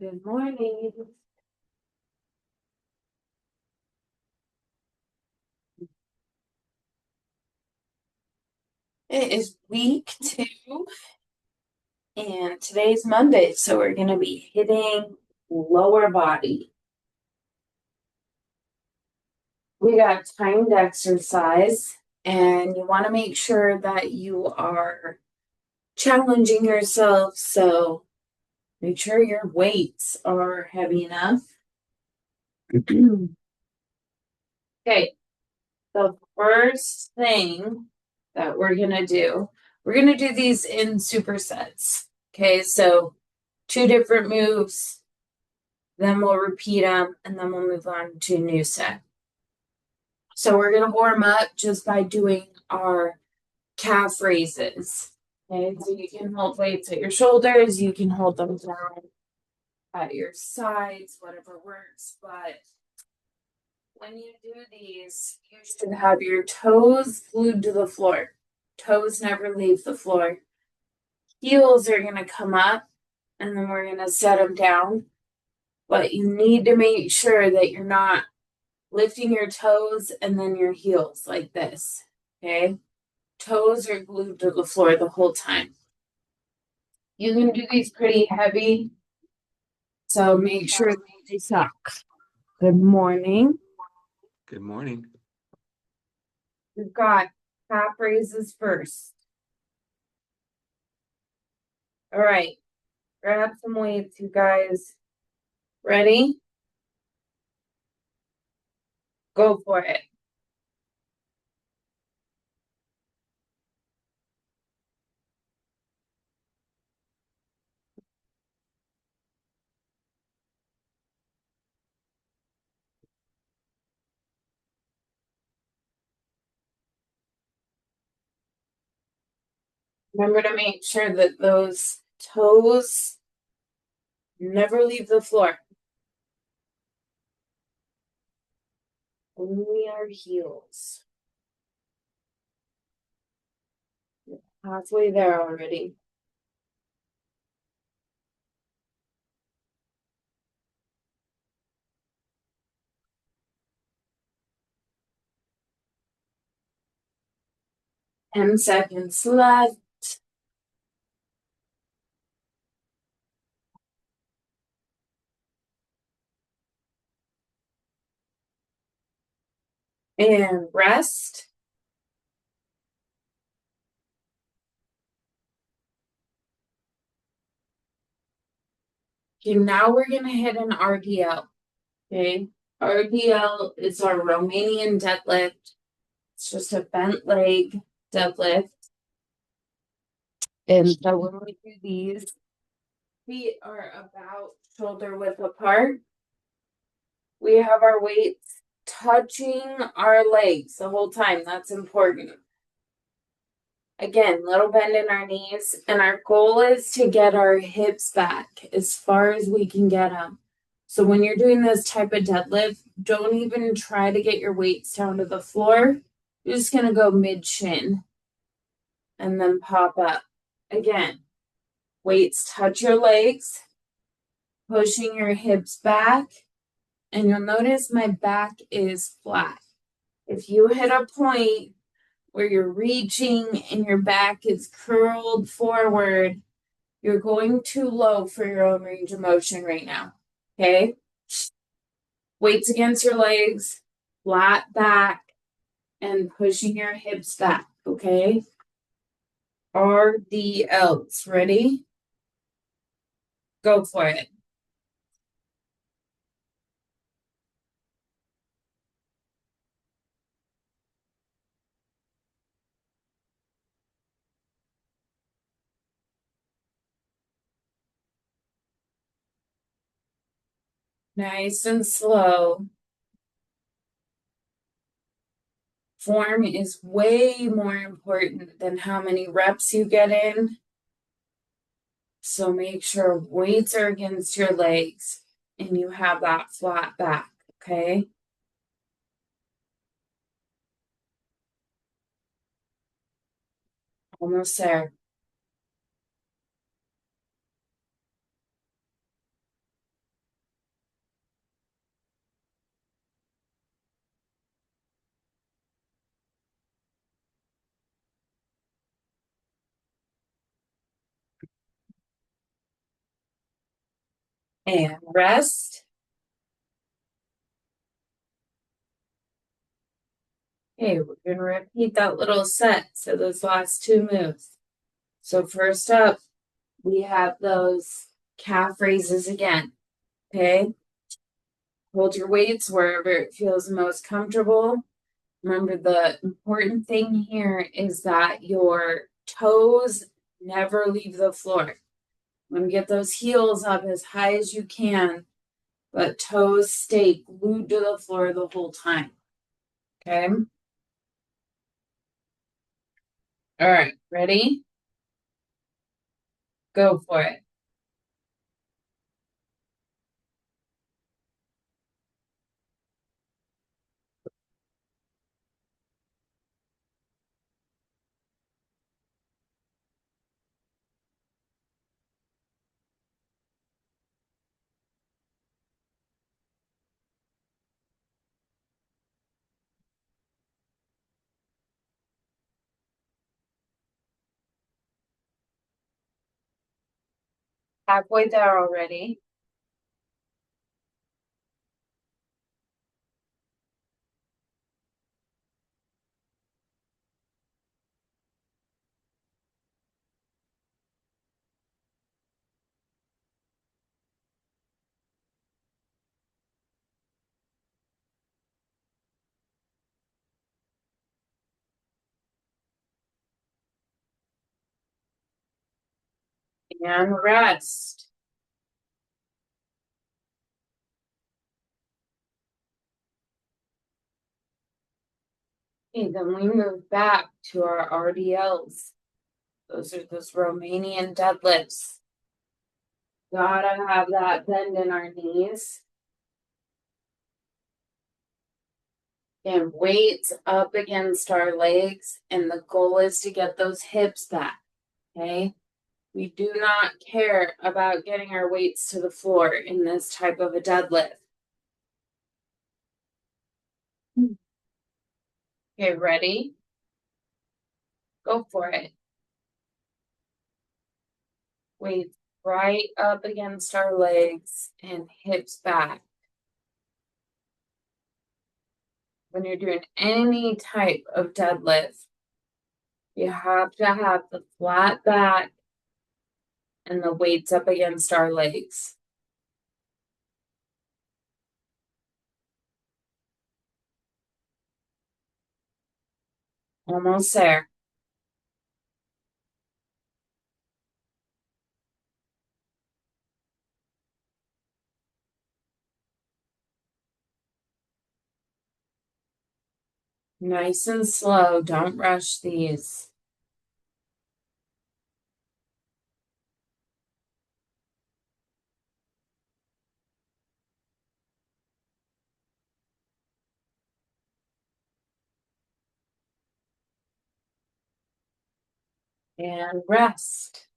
Good morning. It is week 2, and today's Monday, so we're going to be hitting lower body. We got timed exercise, and you want to make sure that you are challenging yourself, so make sure your weights are heavy enough. Okay, the first thing that we're going to do these in supersets. Okay, so 2 different moves, then we'll repeat them, and then we'll move on to a new set. So we're going to warm up just by doing our calf raises. Okay, so you can hold weights at your shoulders, you can hold them down at your sides, whatever works, but when you do these, you should have your toes glued to the floor. Toes never leave the floor. Heels are going to come up, and then we're going to set them down. But you need to make sure that you're not lifting your toes and then your heels like this. Okay? Toes are glued to the floor the whole time. You can do these pretty heavy, so make sure they suck. Good morning. Good morning. We've got calf raises first. All right, grab some weights, you guys. Ready? Go for it. Remember to make sure that those toes never leave the floor. Only our heels. Halfway there already. Ten seconds left. And rest. Okay, now we're gonna hit an RDL. Okay, RDL is our Romanian deadlift. It's just a bent leg deadlift. And so when we do these, feet are about shoulder width apart. We have our weights touching our legs the whole time. That's important. Again, little bend in our knees, and our goal is to get our hips back as far as we can get them. So when you're doing this type of deadlift, don't even try to get your weights down to the floor. You're just going to go mid shin and then pop up. Again, weights touch your legs, pushing your hips back, and you'll notice my back is flat. If you hit a point where you're reaching and your back is curled forward, you're going too low for your own range of motion right now. Okay? Weights against your legs, flat back, and pushing your hips back. Okay? RDLs. Ready? Go for it. Nice and slow. Form is way more important than how many reps you get in. So make sure weights are against your legs and you have that flat back, okay? Almost there. And rest. Okay, we're going to repeat that little set. So those last two moves. So first up, we have those calf raises again. Okay. Hold your weights wherever it feels most comfortable. Remember, the important thing here is that your toes never leave the floor. I'm going to get those heels up as high as you can, but toes stay glued to the floor the whole time. Okay. All right. Ready? Go for it. Halfway there already. And rest. Okay, then we move back to our RDLs. Those are those Romanian deadlifts. Gotta have that bend in our knees. And weights up against our legs. And the goal is to get those hips back. Okay. We do not care about getting our weights to the floor in this type of a deadlift. Okay, ready? Go for it. Weights right up against our legs and hips back. When you're doing any type of deadlift, you have to have the flat back and the weights up against our legs. Almost there. Nice and slow. Don't rush these. And rest.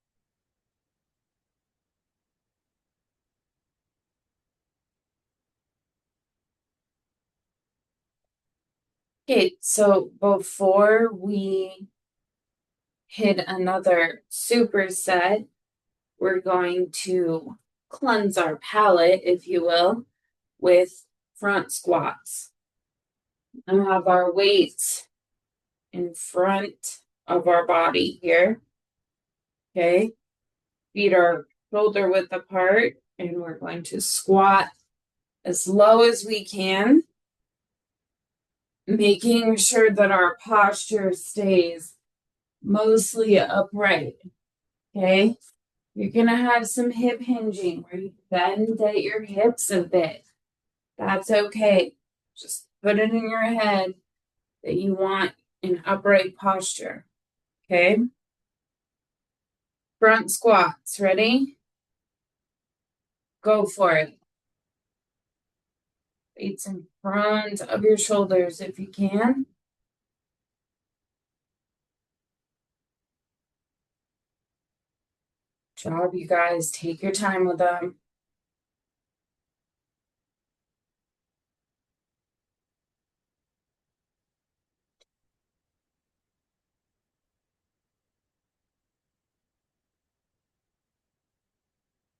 Okay, so before we hit another superset, we're going to cleanse our palate, if you will, with front squats. And have our weights in front of our body here. Okay. Feet are shoulder width apart, and we're going to squat as low as we can, making sure that our posture stays mostly upright. Okay. You're going to have some hip hinging where you bend at your hips a bit. That's okay. Just put it in your head that you want an upright posture. Okay. Front squats. Ready? Go for it. Weights in front of your shoulders if you can. Job, you guys. Take your time with them.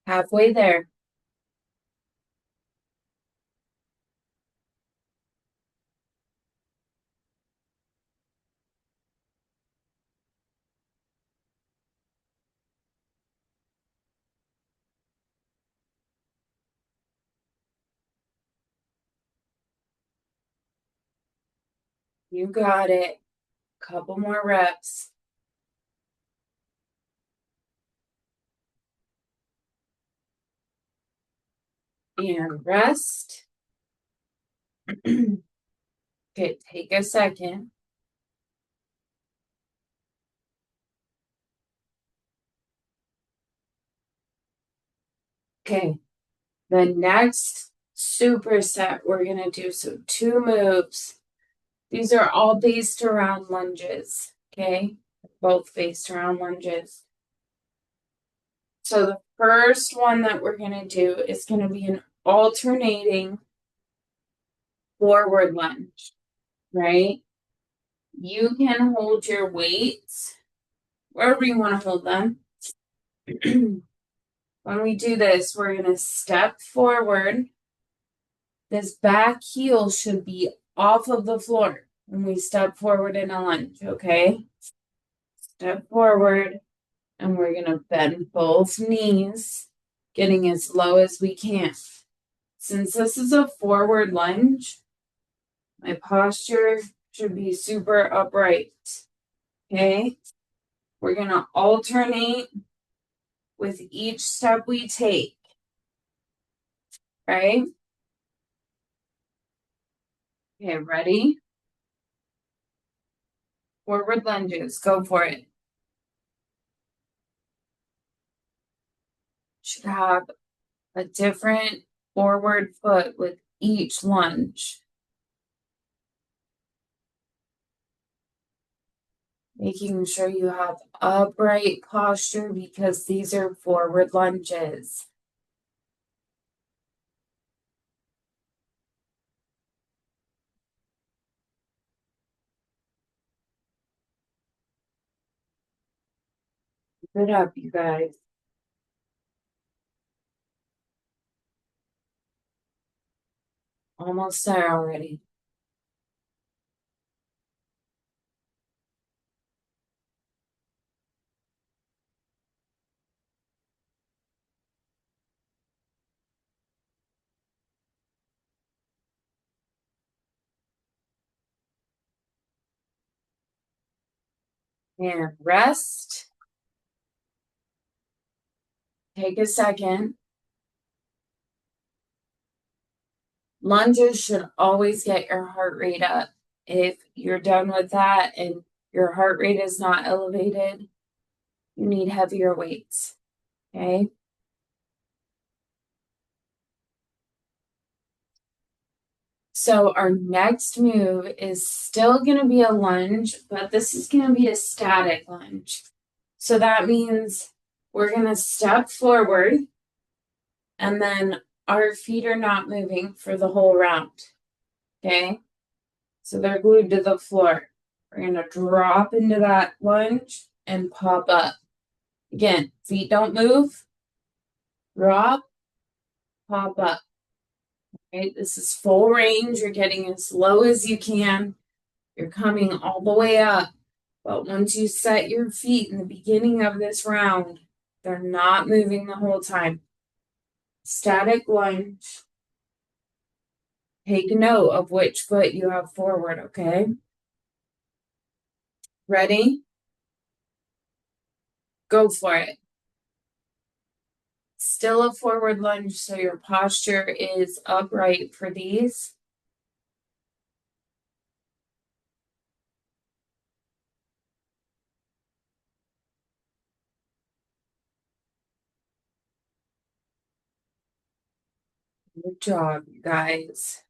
Halfway there. You got it. Couple more reps. And rest. Okay, take a second. Okay, the next superset we're going to do, so 2 moves. These are all based around lunges, okay? Both based around lunges. So the first one that we're going to do is going to be an alternating forward lunge, right? You can hold your weights wherever you want to hold them. When we do this, we're going to step forward. This back heel should be off of the floor when we step forward in a lunge, okay? Step forward, and we're going to bend both knees, getting as low as we can. Since this is a forward lunge, my posture should be super upright, okay? We're going to alternate with each step we take, right? Okay, ready? Forward lunges, go for it. Should have a different forward foot with each lunge. Making sure you have upright posture because these are forward lunges. Good up, you guys. Almost there already. And rest. Take a second. Lunges should always get your heart rate up. If you're done with that and your heart rate is not elevated, you need heavier weights. Okay. So our next move is still going to be a lunge, but this is going to be a static lunge. So that means we're going to step forward and then our feet are not moving for the whole round. Okay. So they're glued to the floor. We're going to drop into that lunge and pop up. Again, feet don't move. Drop, pop up. Okay. This is full range. You're getting as low as you can. You're coming all the way up. But once you set your feet in the beginning of this round, they're not moving the whole time. Static lunge. Take note of which foot you have forward, okay? Ready? Go for it. Still a forward lunge, so your posture is upright for these. Good job, you guys.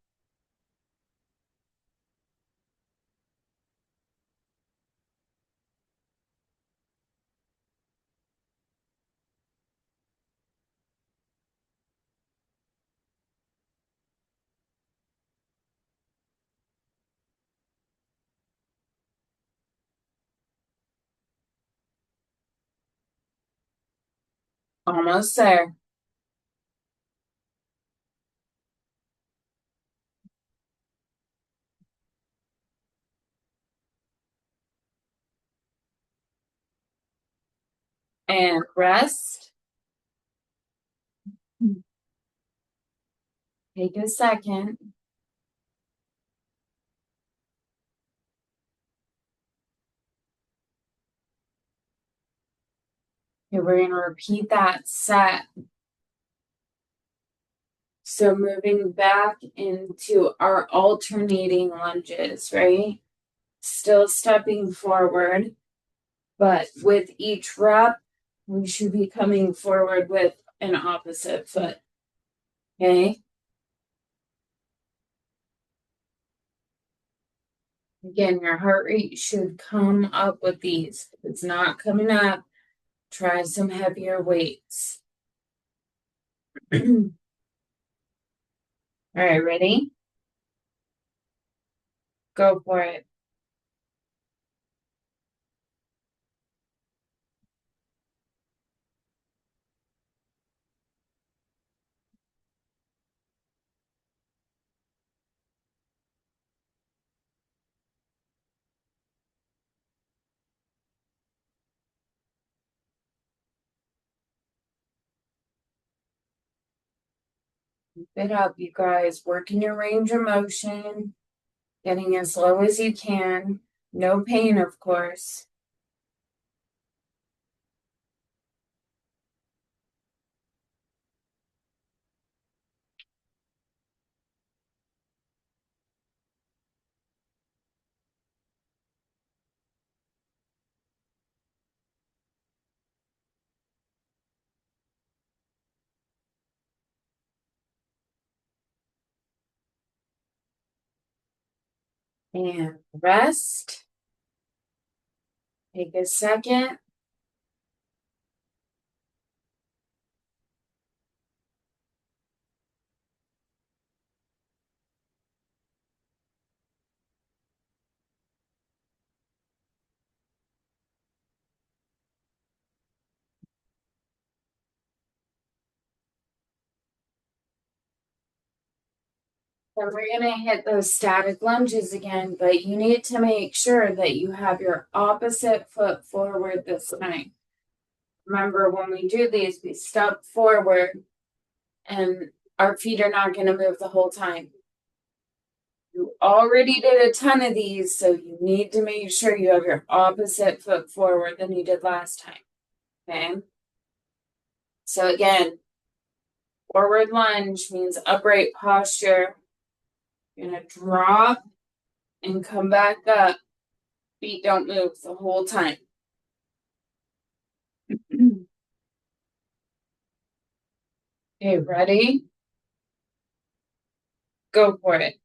Almost there. And rest. Take a second. Okay, we're gonna repeat that set. So moving back into our alternating lunges, right? Still stepping forward, but with each rep, we should be coming forward with an opposite foot. Okay. Again, your heart rate should come up with these. If it's not coming up, try some heavier weights. All right, ready? Go for it. Keep it up, you guys. Working your range of motion, getting as low as you can. No pain, of course. And rest. Take a second. Then we're going to hit those static lunges again, but you need to make sure that you have your opposite foot forward this time. Remember, when we do these, we step forward and our feet are not going to move the whole time. You already did a ton of these, so you need to make sure you have your opposite foot forward than you did last time. Okay? So again, forward lunge means upright posture. You're going to drop and come back up. Feet don't move the whole time. Okay, ready? Go for it.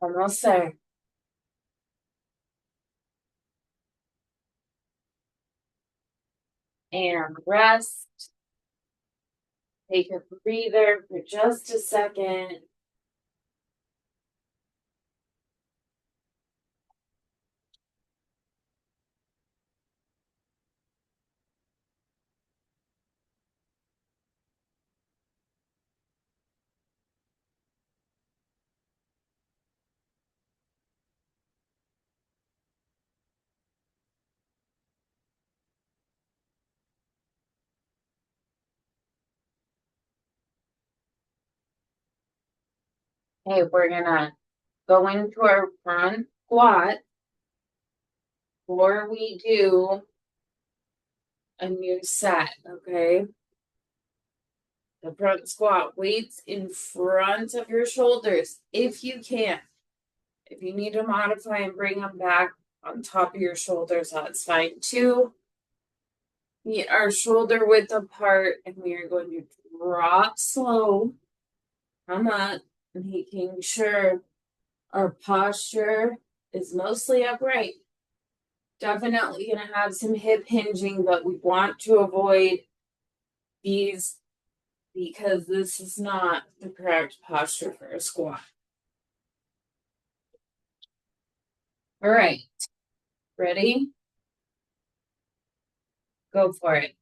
Almost there. And rest. Take a breather for just a second. Okay, we're gonna go into our front squat before we do a new set, okay? The front squat, weights in front of your shoulders if you can. If you need to modify and bring them back on top of your shoulders, that's fine too. Meet our shoulder width apart, and we are going to drop slow, come up, making sure Our posture is mostly upright. Definitely going to have some hip hinging, but we want to avoid these because this is not the correct posture for a squat. All right, ready? Go for it.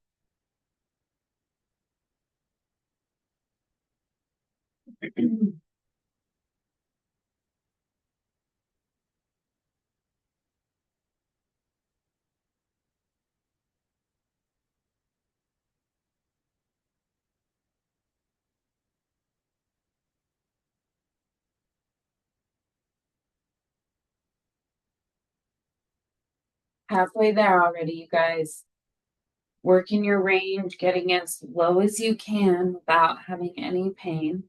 Halfway there already, you guys. Working your range, getting as low as you can without having any pain.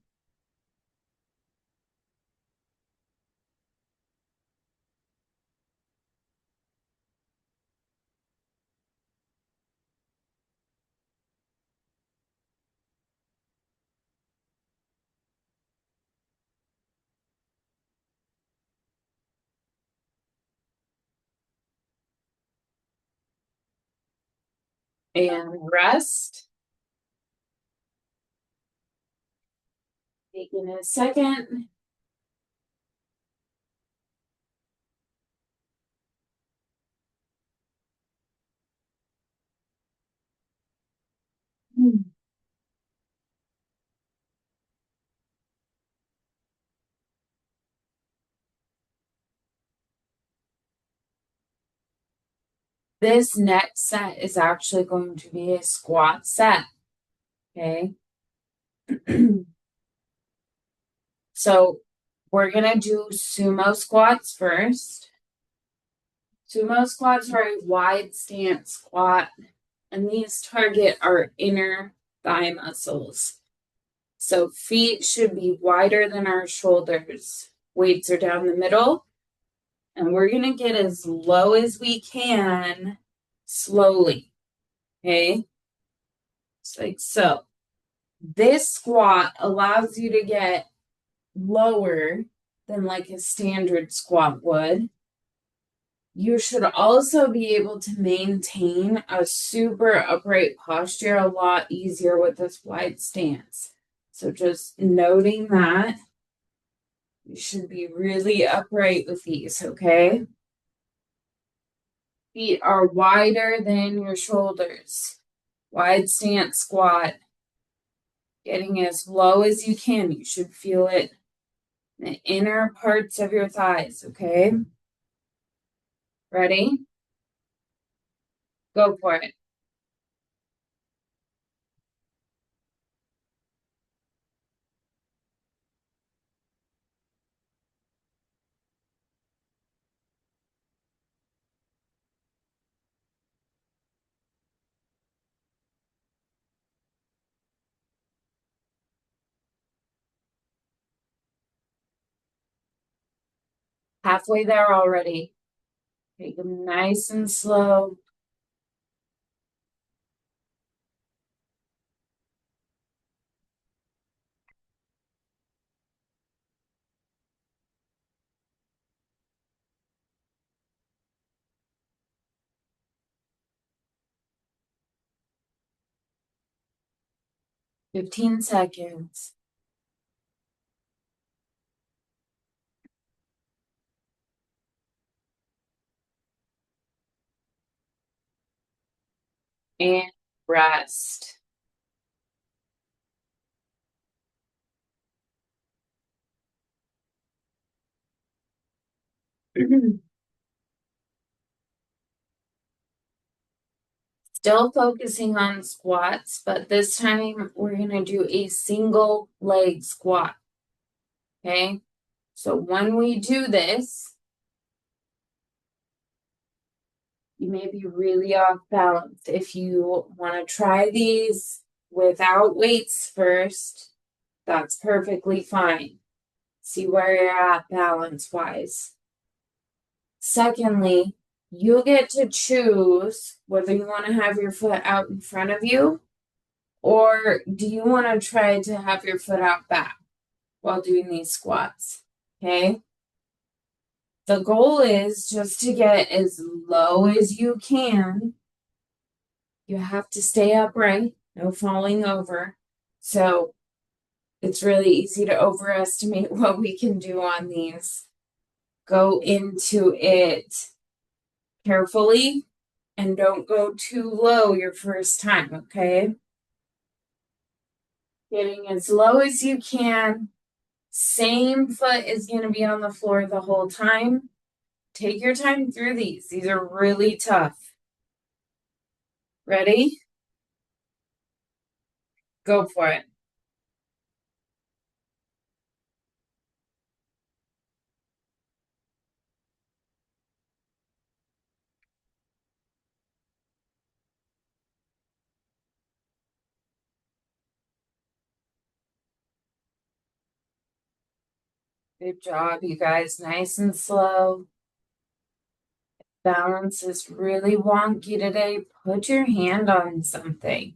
And rest. Taking a second. This next set is actually going to be a squat set. Okay. So we're going to do sumo squats first. Sumo squats are a wide stance squat, and these target our inner thigh muscles. So feet should be wider than our shoulders. Weights are down the middle, and we're going to get as low as we can slowly. Okay. Just like so. This squat allows you to get lower than like a standard squat would. You should also be able to maintain a super upright posture a lot easier with this wide stance. So just noting that you should be really upright with these, okay? Feet are wider than your shoulders. Wide stance squat. Getting as low as you can. You should feel it in the inner parts of your thighs, okay? Ready? Go for it. Halfway there already. Take them nice and slow. Fifteen seconds. And rest. Still focusing on squats, but this time we're going to do a single leg squat. Okay? So when we do this, you may be really off balance. If you want to try these without weights first, that's perfectly fine. See where you're at balance wise. Secondly, you get to choose whether you want to have your foot out in front of you or do you want to try to have your foot out back while doing these squats. Okay. The goal is just to get as low as you can. You have to stay upright, no falling over. So it's really easy to overestimate what we can do on these. Go into it carefully and don't go too low your first time, okay? Getting as low as you can. Same foot is going to be on the floor the whole time. Take your time through these. These are really tough. Ready? Go for it. Good job, you guys. Nice and slow. Balance is really wonky today. Put your hand on something.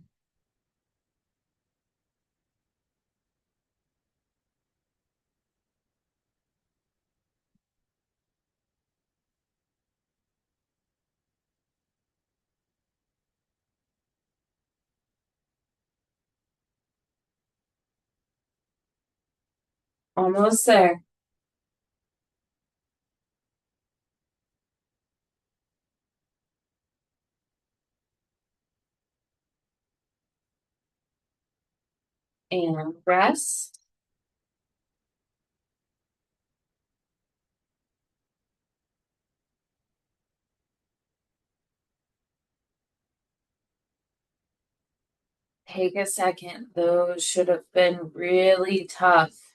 Almost there. And rest. Take a second. Those should have been really tough.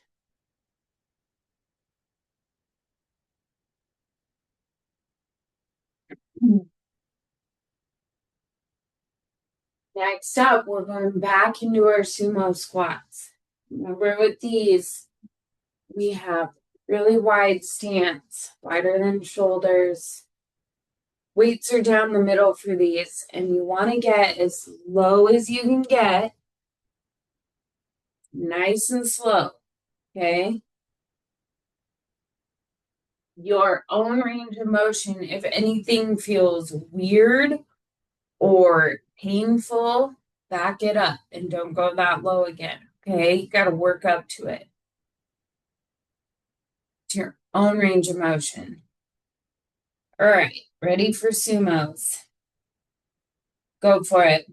Next up, we're going back into our sumo squats. Remember with these, we have really wide stance, wider than shoulders. Weights are down the middle for these, and you want to get as low as you can get, nice and slow, okay? Your own range of motion, if anything feels weird or painful, back it up and don't go that low again, okay? You got to work up to it. To your own range of motion. All right, ready for sumos. Go for it.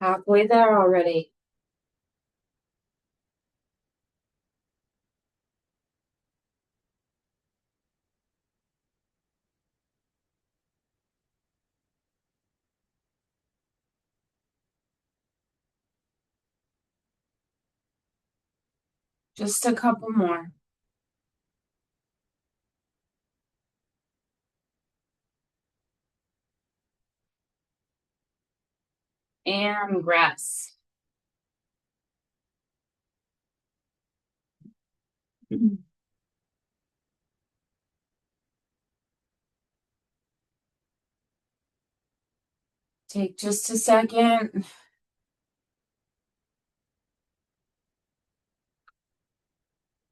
Halfway there already. Just a couple more. And rest. Take just a second.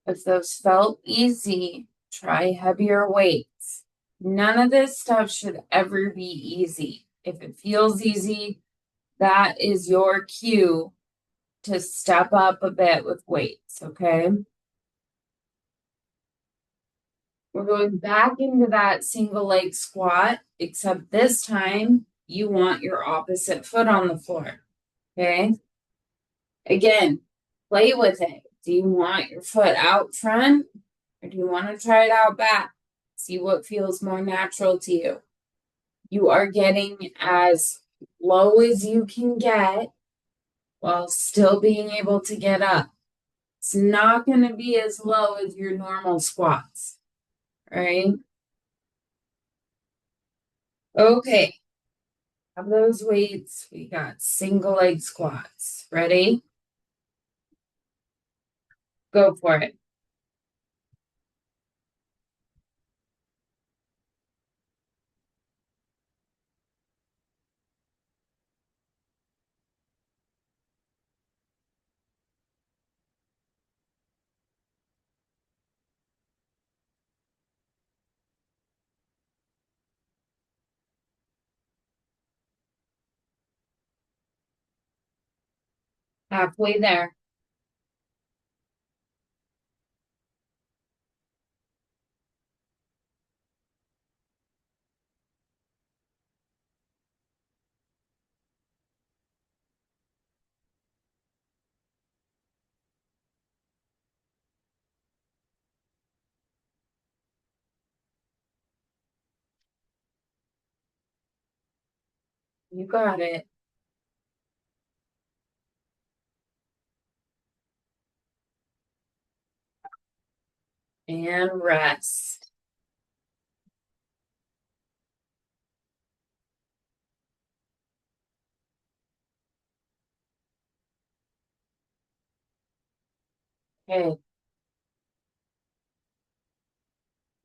If those felt easy, try heavier weights. None of this stuff should ever be easy. If it feels easy, that is your cue to step up a bit with weights, okay? We're going back into that single leg squat, except this time you want your opposite foot on the floor, okay? Again, play with it. Do you want your foot out front or do you want to try it out back? See what feels more natural to you. You are getting as low as you can get while still being able to get up. It's not going to be as low as your normal squats. right? Okay. Of those weights, we got single leg squats. Ready? Go for it. Halfway there. You got it. And rest. Okay.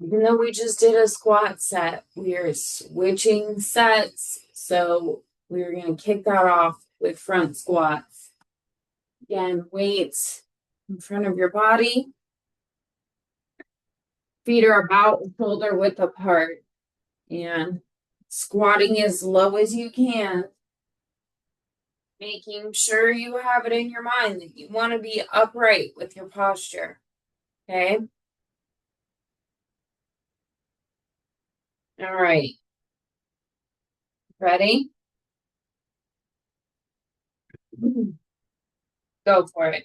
Even though we just did a squat set, we are switching sets. So we're going to kick that off with front squats. Again, weights in front of your body. Feet are about shoulder width apart. And squatting as low as you can. Making sure you have it in your mind that you want to be upright with your posture. Okay? All right. Ready? Go for it.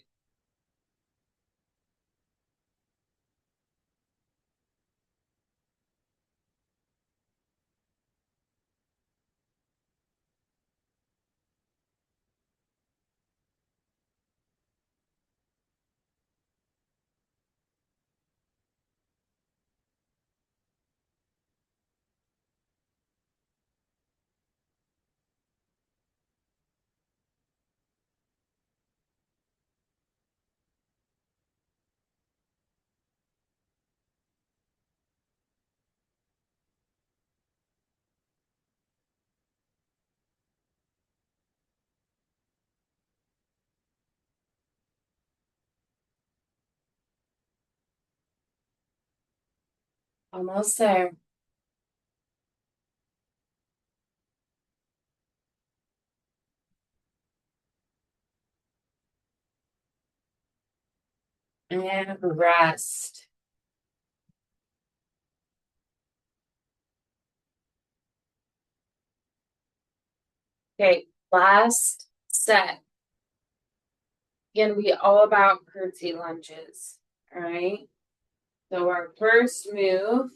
Almost there. And rest. Okay, last set. Gonna be all about curtsy lunges. All right. So our first move,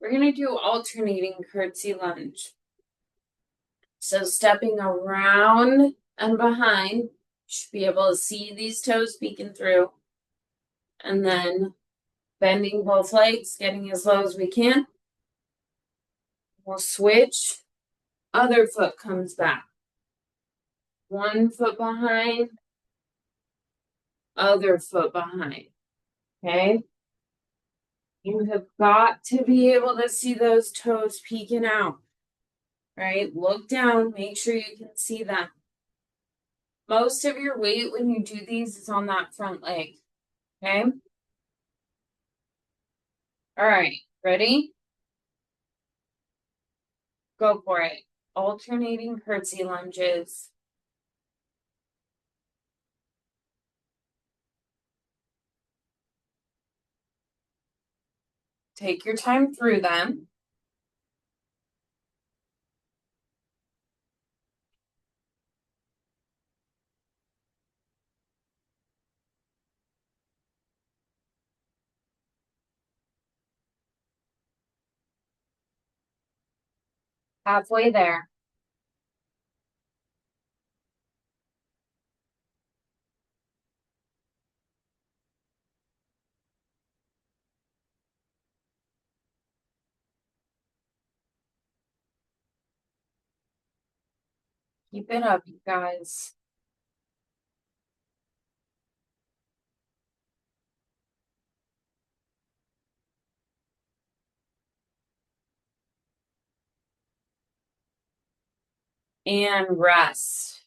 we're gonna do alternating curtsy lunge. So stepping around and behind, you should be able to see these toes peeking through. And then bending both legs, getting as low as we can. We'll switch. Other foot comes back. One foot behind, other foot behind. Okay? You have got to be able to see those toes peeking out. Right? Look down, make sure you can see them. Most of your weight when you do these is on that front leg. Okay? All right, ready? Go for it. Alternating curtsy lunges. Take your time through them. Halfway there. Keep it up, you guys. And rest.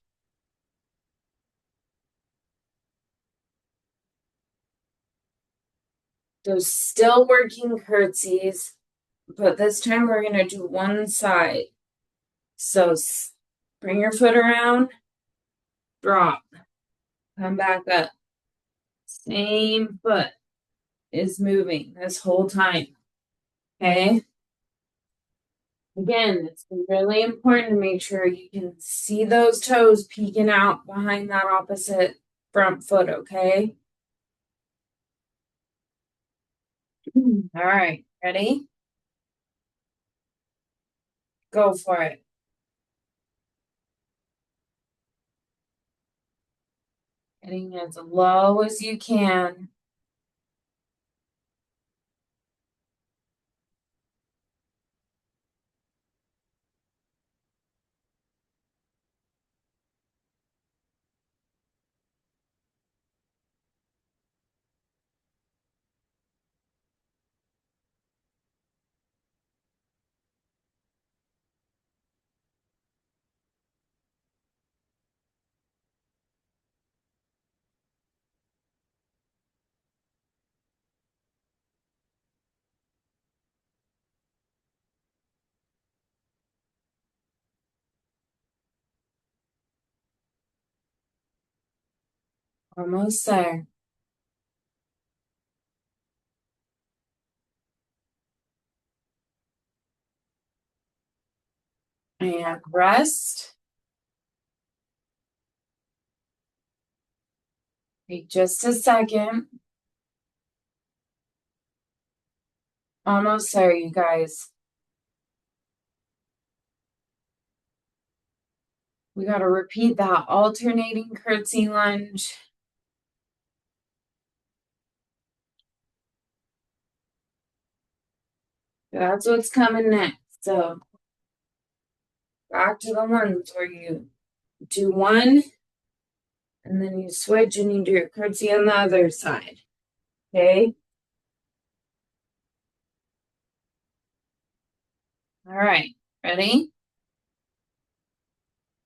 Those still working curtsies, but this time we're going to do one side. So bring your foot around, drop, come back up. Same foot is moving this whole time. Okay? Again, it's really important to make sure you can see those toes peeking out behind that opposite front foot, okay? All right, ready? Go for it. Getting as low as you can. Almost there. And rest. Take just a second. Almost there, you guys. We got to repeat that alternating curtsy lunge. That's what's coming next. So back to the ones where you do one and then you switch and you do your curtsy on the other side. Okay. All right. Ready?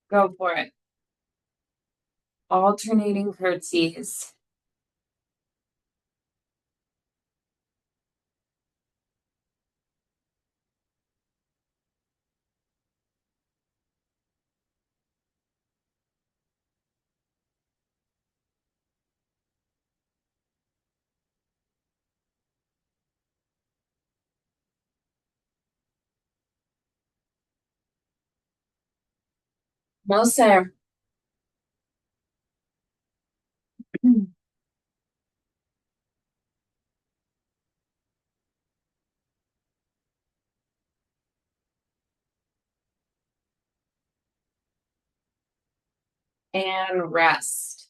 Go for it. Alternating curtsies. Almost there. And rest.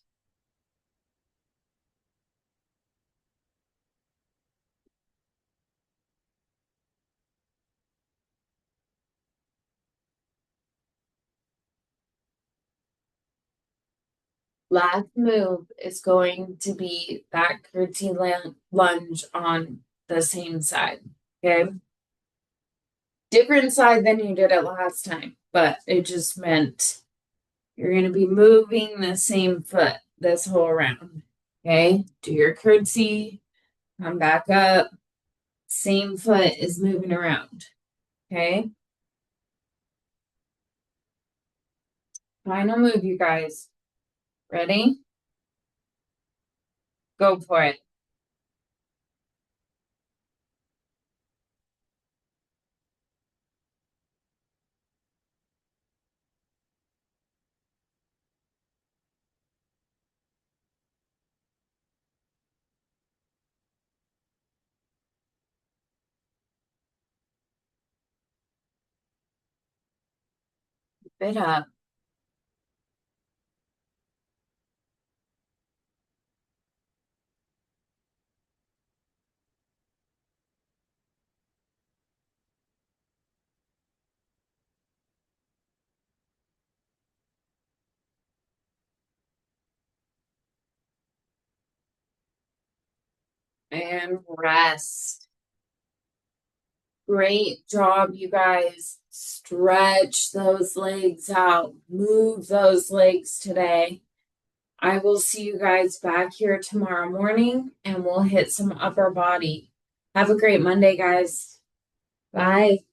Last move is going to be that curtsy lunge on the same side. Okay. Different side than you did it last time, but it just meant you're going to be moving the same foot this whole round. Okay. Do your curtsy, come back up. Same foot is moving around. Okay. Final move, you guys. Ready? Go for it. Keep it up. and rest. Great job, you guys. Stretch those legs out. Move those legs today. I will see you guys back here tomorrow morning and we'll hit some upper body. Have a great Monday, guys. Bye.